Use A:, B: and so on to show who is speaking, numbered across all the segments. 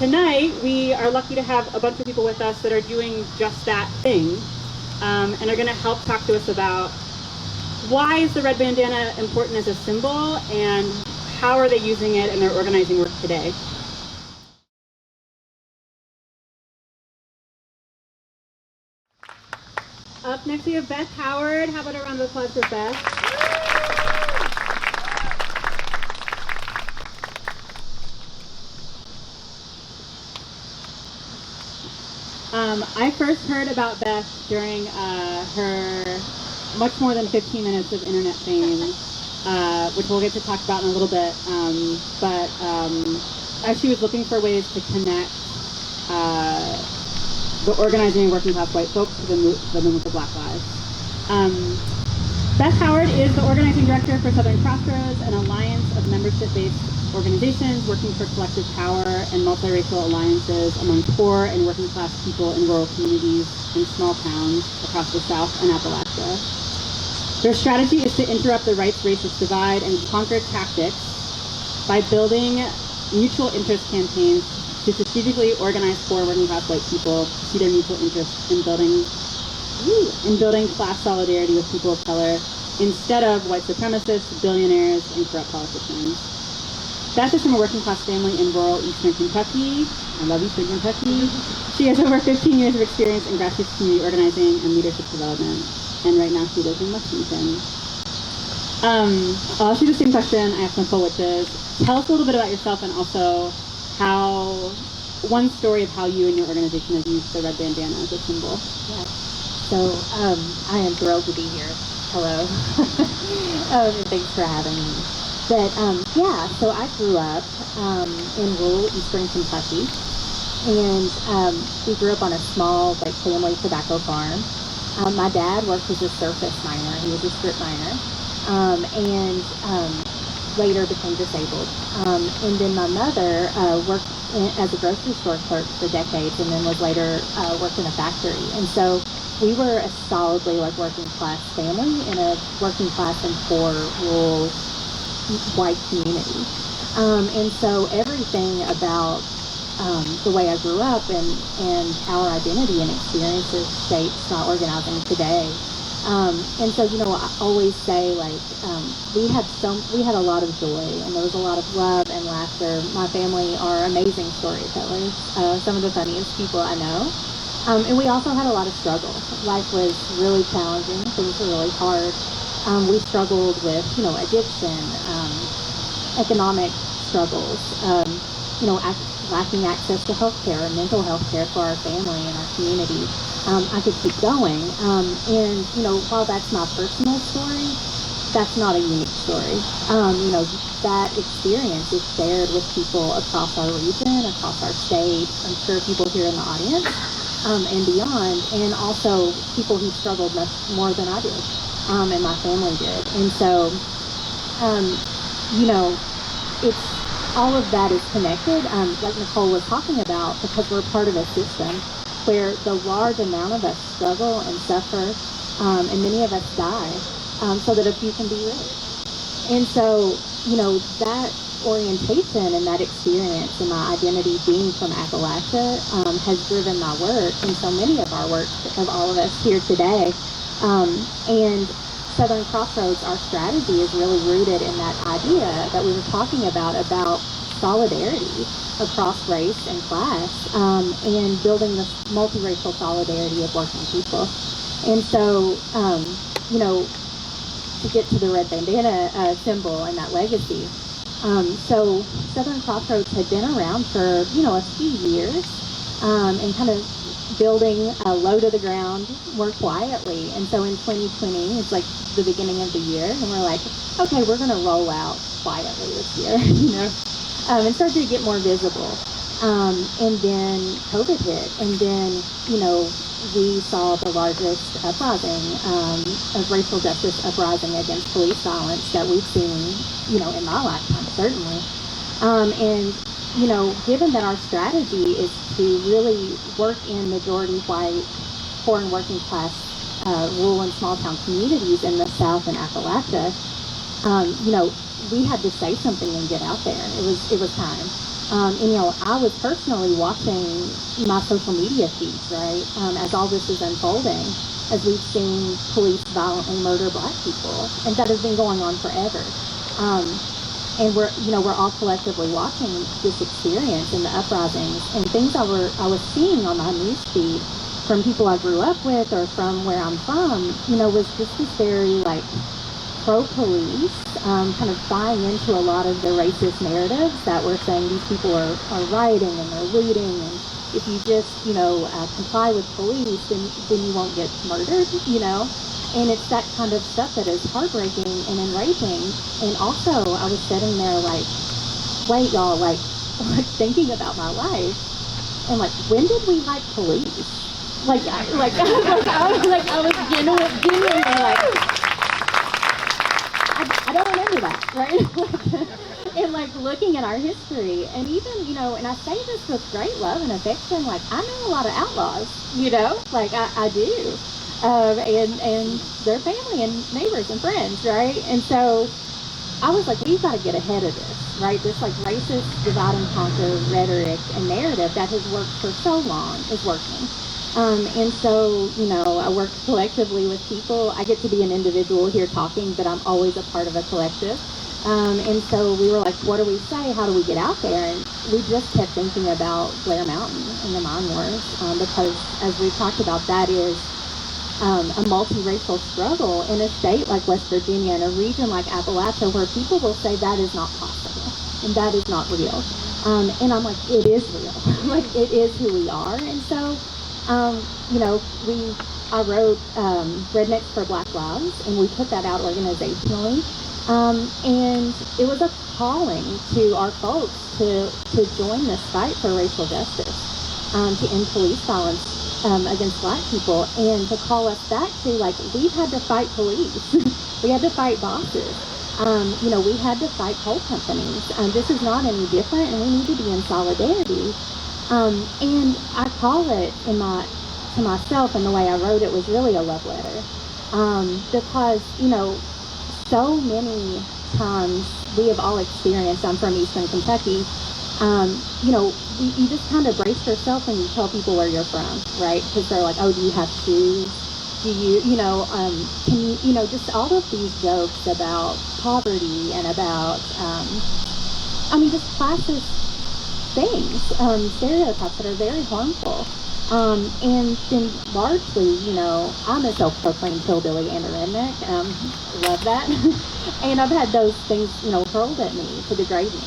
A: tonight we are lucky to have a bunch of people with us that are doing just that thing, and are going to help talk to us about why is the red bandana important as a symbol, and how are they using it in their organizing work today. Up next we have Beth Howard. How about a round of applause for Beth? I first heard about Beth during her much more than 15 minutes of internet fame, which we'll get to talk about in a little bit. But as she was looking for ways to connect the organizing and working class white folks to the movement of Black Lives. Beth Howard is the organizing director for Southern Crossroads, an alliance of membership-based organizations working for collective power and multiracial alliances among poor and working class people in rural communities and small towns across the South and Appalachia. Their strategy is to interrupt the rights-racist divide and conquer tactics by building mutual interest campaigns to strategically organize poor working class white people to see their mutual interest in building class solidarity with people of color instead of white supremacists, billionaires, and corrupt politicians. Beth is from a working class family in rural Eastern Kentucky. I love Eastern Kentucky. She has over 15 years of experience in grassroots community organizing and leadership development. And right now she lives in Lexington. I'll ask you the same question I asked Nicole, which is, tell us a little bit about yourself and also one story of how you and your organization have used the red bandana as a symbol.
B: Yeah. So I am thrilled to be here. Hello. Thanks for having me. But yeah, so I grew up in rural Eastern Kentucky, and we grew up on a small family tobacco farm. My dad worked as a surface miner. He was a strip miner, and later became disabled. And then my mother worked as a grocery store clerk for decades, and then was later worked in a factory. And so we were a solidly working class family in a working class and poor rural white community. And so everything about the way I grew up and our identity and experiences shapes my organizing today. And so, I always say we had a lot of joy, and there was a lot of love and laughter. My family are amazing storytellers, some of the funniest people I know. And we also had a lot of struggle. Life was really challenging. Things were really hard. We struggled with, addiction, economic struggles, lacking access to health care and mental health care for our family and our community. I could keep going. And, while that's my personal story, that's not a unique story. That experience is shared with people across our region, across our state, I'm sure people here in the audience, and beyond, and also people who struggled much more than I did, and my family did. And so, it's all of that is connected, like Nicole was talking about, because we're part of a system where the large amount of us struggle and suffer, and many of us die, so that a few can be rich. And so, that orientation and that experience and my identity being from Appalachia has driven my work, and so many of our work, of all of us here today. And Southern Crossroads, our strategy is really rooted in that idea that we were talking about solidarity across race and class, and building this multiracial solidarity of working people. And so, to get to the red bandana symbol and that legacy. So Southern Crossroads had been around for, a few years, and kind of building low to the ground more quietly. And so in 2020, it's the beginning of the year, and we're like, okay, we're going to roll out quietly this year, and start to get more visible. And then COVID hit, and then, we saw the largest uprising of racial justice uprising against police violence that we've seen, in my lifetime, certainly. And, given that our strategy is to really work in majority white, poor and working class rural and small town communities in the South and Appalachia, we had to say something and get out there. It was time. And, I was personally watching my social media feeds, right, as all this is unfolding, as we've seen police violently murder Black people, and that has been going on forever. And we're all collectively watching this experience and the uprisings and things I was seeing on my news feed from people I grew up with or from where I'm from, was just this very like pro-police, kind of buying into a lot of the racist narratives that were saying these people are rioting and they're looting, and if you just, comply with police, then you won't get murdered, and it's that kind of stuff that is heartbreaking and enraging. And also, I was sitting there like, wait, y'all, like thinking about my life, and like, when did we like police? I was genuinely like, I don't remember that, right? And like looking at our history, and even, and I say this with great love and affection, like I know a lot of outlaws, like I do. And their family and neighbors and friends, right? And so I was like, we've got to get ahead of this, right? This like racist divide and conquer rhetoric and narrative that has worked for so long is working. And so, I work collectively with people. I get to be an individual here talking, but I'm always a part of a collective. And so we were like, what do we say? How do we get out there? And we just kept thinking about Blair Mountain and the mine wars, because as we've talked about, that is a multiracial struggle in a state like West Virginia, in a region like Appalachia, where people will say that is not possible and that is not real. And I'm like, it is real. Like, it is who we are. And so, I wrote Rednecks for Black Lives, and we put that out organizationally. And it was a calling to our folks to join this fight for racial justice, to end police violence against Black people, and to call us back to, like, we've had to fight police. We had to fight bosses. We had to fight coal companies. This is not any different, and we need to be in solidarity. And I call it to myself, and the way I wrote it was really a love letter. Because, so many times we have all experienced, I'm from Eastern Kentucky, you just kind of brace yourself and you tell people where you're from, right? Because they're like, oh, do you have shoes? Do you, can you, just all of these jokes about poverty and about, just classist things, stereotypes that are very harmful. And then largely, I'm a self-proclaimed hillbilly and a redneck. Love that. And I've had those things, hurled at me to degrade me.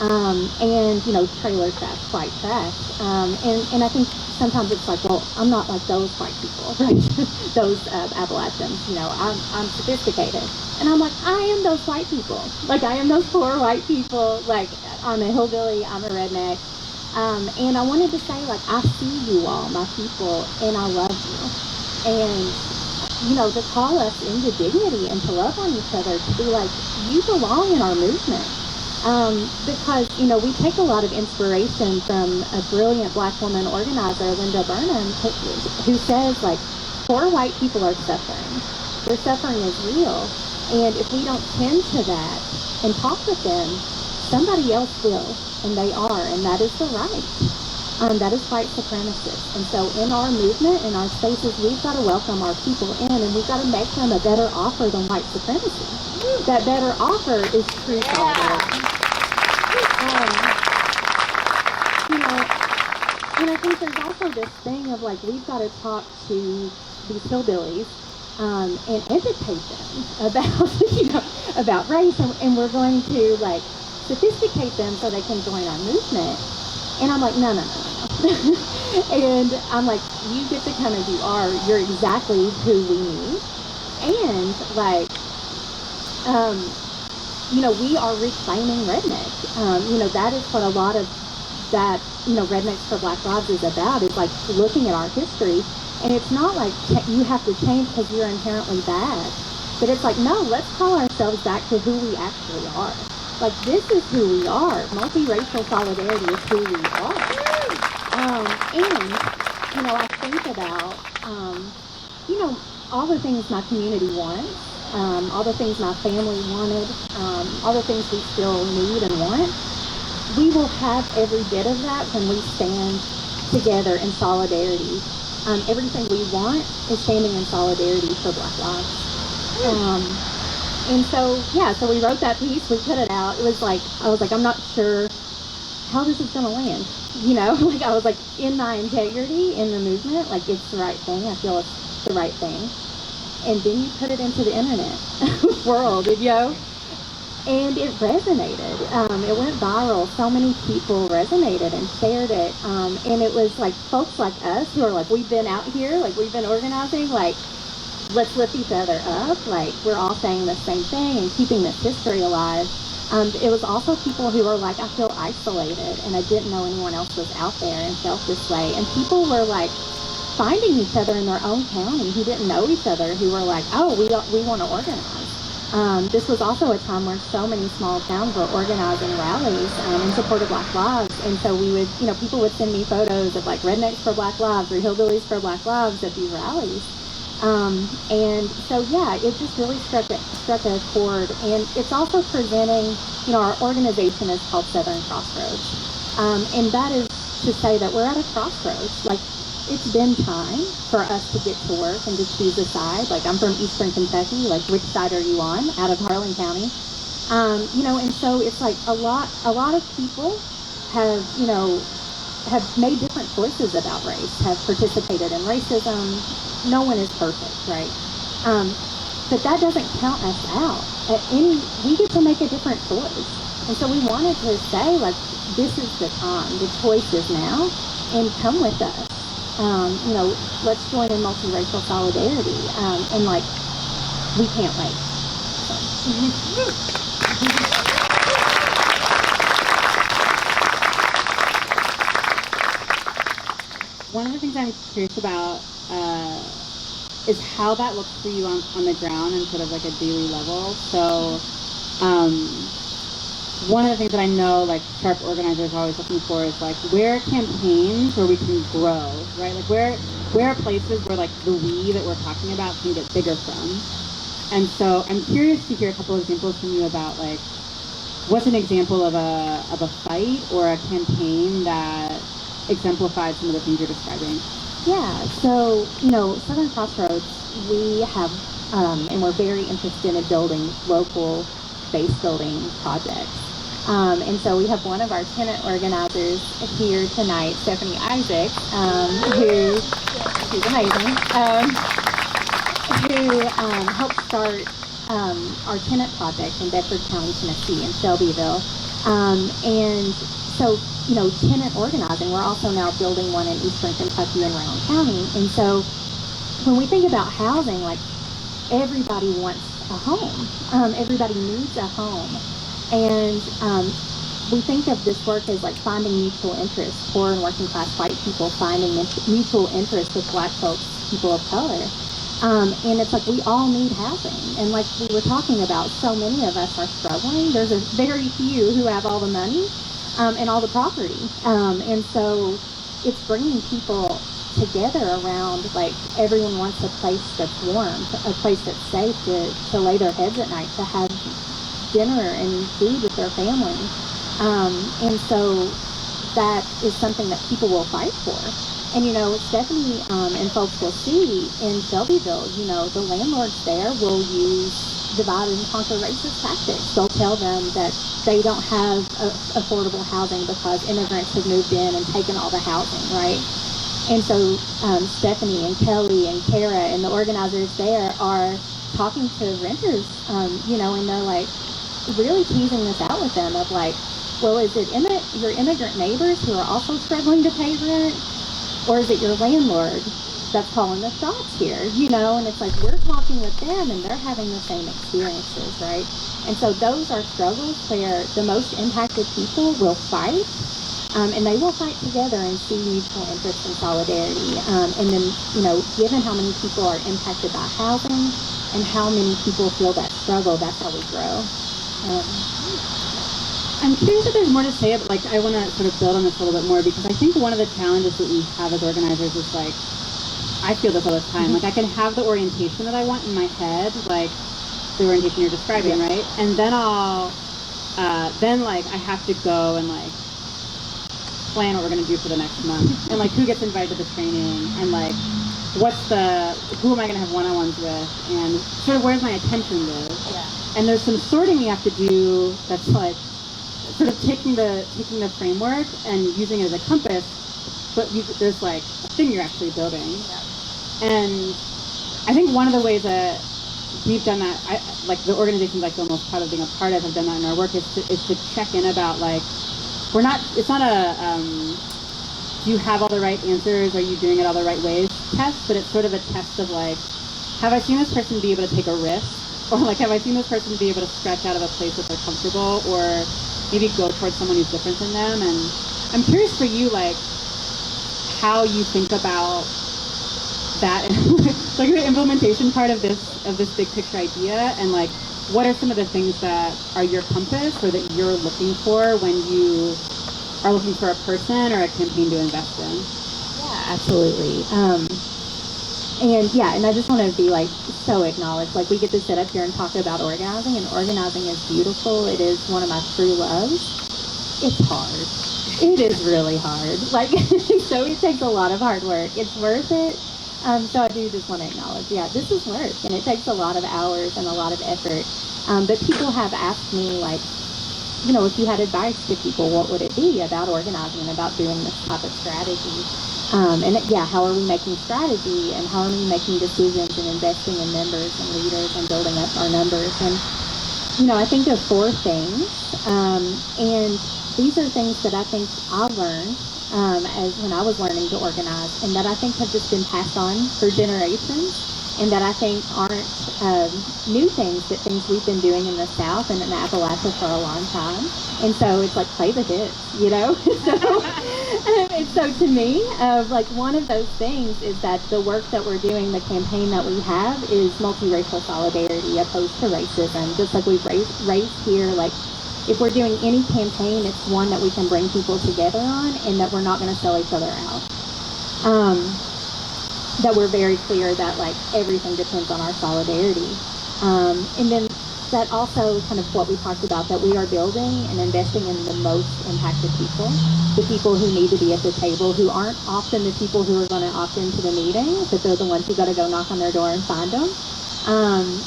B: And, trailer trash, white trash. And I think sometimes it's like, well, I'm not like those white people, right? Those Appalachians, I'm sophisticated. And I'm like, I am those white people. Like, I am those poor white people. Like, I'm a hillbilly, I'm a redneck. And I wanted to say, like, I see you all, my people, and I love you. And, to call us into dignity and to love on each other, to be like, you belong in our movement. Because, we take a lot of inspiration from a brilliant Black woman organizer, Linda Burnham, who says, like, poor white people are suffering. Their suffering is real. And if we don't tend to that and talk with them, somebody else will, and they are, and that is the right. That is white supremacists. And so in our movement, in our spaces, we've got to welcome our people in, and we've got to make them a better offer than white supremacy. That better offer is true solidarity. And I think there's also this thing of, like, we've got to talk to these hillbillies and educate them about, about race, and we're going to, like, sophisticate them so they can join our movement. And I'm like, no. And I'm like, you get to come as you are. You're exactly who we need. And, like, we are reclaiming redneck. That is what a lot of that, Rednecks for Black Lives is about, is, like, looking at our history. And it's not like you have to change because you're inherently bad. But it's like, no, let's call ourselves back to who we actually are. Like, this is who we are. Multiracial solidarity is who we are. And, I think about, all the things my community wants, all the things my family wanted, all the things we still need and want. we will have every bit of that when we stand together in solidarity. Everything we want is standing in solidarity for Black lives. And so, yeah, so we wrote that piece, we put it out. It was like, I was like, I'm not sure how this is going to land. You know, like I was like, in my integrity, in the movement, like it's the right thing. I feel it's the right thing. And then you put it into the internet world, you know, and it resonated. It went viral. So many people resonated and shared it. And it was like folks like us who are like, we've been out here, like we've been organizing, like, let's lift each other up. Like we're all saying the same thing and keeping this history alive. It was also people who were like, I feel isolated and I didn't know anyone else was out there and felt this way. And people were like finding each other in their own county who didn't know each other, who were like, oh, we want to organize. This was also a time where so many small towns were organizing rallies in support of Black lives. And so we would, you know, people would send me photos of like rednecks for Black lives or hillbillies for Black lives at these rallies. And so, yeah, it just really struck a chord. And it's also presenting, you know, our organization is called Southern Crossroads. And that is to say that we're at a crossroads. Like, it's been time for us to get to work and to choose a side. Like, I'm from Eastern Kentucky. Like, which side are you on? Out of Harlan County. You know, and so it's like a lot of people have, you know, have made different choices about race, have participated in racism. No one is perfect, right? But that doesn't count us out. We get to make a different choice. And so we wanted to say, like, this is the time. The choice is now. And come with us. You know, let's join in multiracial solidarity. And, like, we can't wait. So.
A: One of the things I'm curious about is how that looks for you on the ground and sort of like a daily level. So one of the things that I know like sharp organizers are always looking for is like, where are campaigns where we can grow, right? Like where are places where like the we that we're talking about can get bigger from? And so I'm curious to hear a couple of examples from you about like, what's an example of a fight or a campaign that exemplified some of the things you're describing?
B: Yeah, so, you know, Southern Crossroads, we have, and we're very interested in building local base building projects. And so we have one of our tenant organizers here tonight, Stephanie Isaac, she's amazing, who helped start our tenant project in Bedford County, Tennessee, in Shelbyville. And so, you know, tenant organizing, we're also now building one in Eastern Kentucky and Rowan County. And so when we think about housing, like everybody wants a home. Everybody needs a home. And we think of this work as like finding mutual interest, poor and working class white people finding mutual interest with Black folks, people of color. And it's like we all need housing. And like we were talking about, so many of us are struggling. There's a very few who have all the money and all the property. And so it's bringing people together around, like, everyone wants a place that's warm, a place that's safe to lay their heads at night, to have dinner and food with their family. And so that is something that people will fight for. And, you know, Stephanie and folks will see in Shelbyville, you know, the landlords there will use divide and conquer racist tactics. They'll tell them that they don't have affordable housing because immigrants have moved in and taken all the housing, right? And so Stephanie and Kelly and Kara and the organizers there are talking to renters, you know, and they're like really teasing this out with them of like, well, is it your immigrant neighbors who are also struggling to pay rent? Or is it your landlord that's calling the shots here, you know? And it's like, we're talking with them and they're having the same experiences, right? And so those are struggles where the most impacted people will fight, and they will fight together and see mutual interest and solidarity. And then, you know, given how many people are impacted by housing and how many people feel that struggle, that's how we grow.
A: I'm curious if there's more to say, but like I want to sort of build on this a little bit more, because I think one of the challenges that we have as organizers is like, I feel this all the time. Like I can have the orientation that I want in my head, like the orientation you're describing, right? And then then like I have to go and like plan what we're going to do for the next month, and like who gets invited to the training, and like who am I going to have one-on-ones with, and sort of where's my attention live.
B: Yeah.
A: And there's some sorting we have to do that's like sort of taking the framework and using it as a compass, but there's like a thing you're actually building.
B: Yeah.
A: And I think one of the ways that we've done that, like the organizations I feel most proud of being a part of have done that in our work, is to check in about like, it's not a, do you have all the right answers? Are you doing it all the right ways test? But it's sort of a test of like, have I seen this person be able to take a risk? Or like, have I seen this person be able to stretch out of a place that they're comfortable, or maybe go towards someone who's different than them? And I'm curious for you, like, how you think about that, like the implementation part of this big picture idea, and like, what are some of the things that are your compass or that you're looking for when you are looking for a person or a campaign to invest in?
B: Yeah, absolutely. And I just want to be like so acknowledged. Like, we get to sit up here and talk about organizing, and organizing is beautiful. It is one of my true loves. It's hard. It is really hard. Like, so it takes a lot of hard work. It's worth it. So I do just want to acknowledge, this is work, and it takes a lot of hours and a lot of effort. But people have asked me, like, if you had advice to people, what would it be about organizing and about doing this type of strategy? How are we making strategy, and how are we making decisions and investing in members and leaders and building up our numbers? And, I think of 4 things, and these are things that I think I learned as when I was learning to organize, and that I think have just been passed on for generations, and that I think aren't new things, but things we've been doing in the South and in Appalachia for a long time. And so it's like, play the hits, so to me, like, one of those things is that the work that we're doing, the campaign that we have, is multiracial solidarity opposed to racism. Just like we've raised here, like, if we're doing any campaign, it's one that we can bring people together on, and that we're not going to sell each other out. That we're very clear that, like, everything depends on our solidarity. And then that also kind of what we talked about, that we are building and investing in the most impacted people, the people who need to be at the table, who aren't often the people who are going to opt into the meeting, but they're the ones who got to go knock on their door and find them,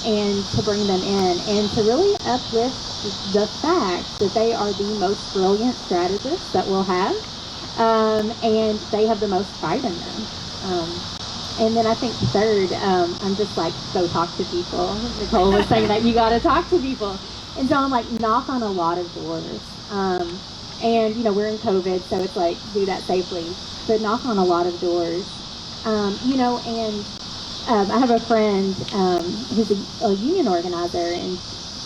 B: and to bring them in, and to really uplift the fact that they are the most brilliant strategists that we'll have, and they have the most fight in them. And then I think third, I'm just like, go talk to people. Nicole was saying that you got to talk to people. And so I'm like, knock on a lot of doors. And, we're in COVID, so it's like, do that safely. But knock on a lot of doors. I have a friend who's a union organizer, and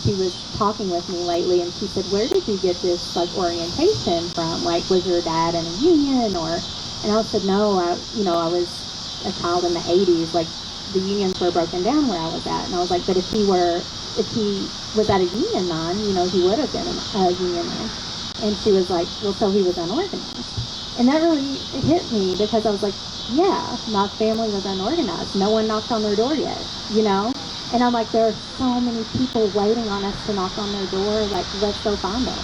B: she was talking with me lately, and she said, where did you get this, like, orientation from? Like, was your dad in a union? And I said, no, I was a child in the 80s, like, the unions were broken down where I was at. And I was like, but if he was at a union line, he would have been a union man. And she was like, well, so he was unorganized. And that really hit me, because I was like, yeah, my family was unorganized. No one knocked on their door yet, And I'm like, there are so many people waiting on us to knock on their door. Like, let's go find them.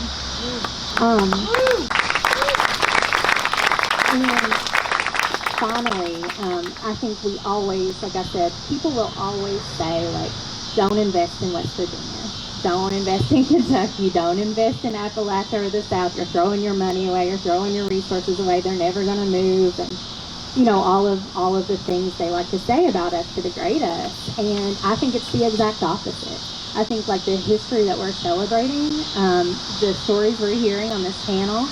B: And finally, I think we always, like I said, people will always say, like, don't invest in West Virginia. Don't invest in Kentucky. Don't invest in Appalachia or the South. You're throwing your money away. You're throwing your resources away. They're never going to move. And, all of the things they like to say about us to degrade us. And I think it's the exact opposite. I think, like, the history that we're celebrating, the stories we're hearing on this panel,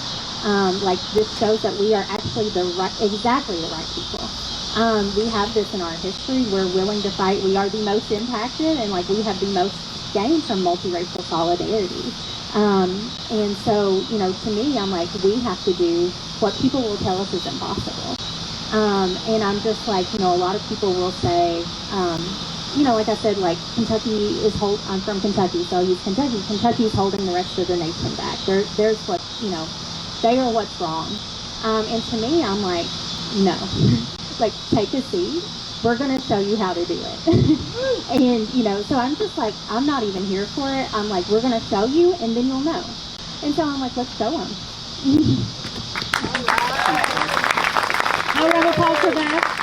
B: like, this shows that we are actually exactly the right people. We have this in our history. We're willing to fight. We are the most impacted, and, like, we have the most gained from multiracial solidarity. And so, to me, I'm like, we have to do what people will tell us is impossible. And I'm just like, a lot of people will say, like I said, like, I'm from Kentucky, so I'll use Kentucky. Kentucky's holding the rest of the nation back. There's what, they are what's wrong. And to me, I'm like, no. Like, take a seat. We're going to show you how to do it. And, so I'm just like, I'm not even here for it. I'm like, we're going to show you, and then you'll know. And so I'm like, let's show them.
A: round of applause for Beth.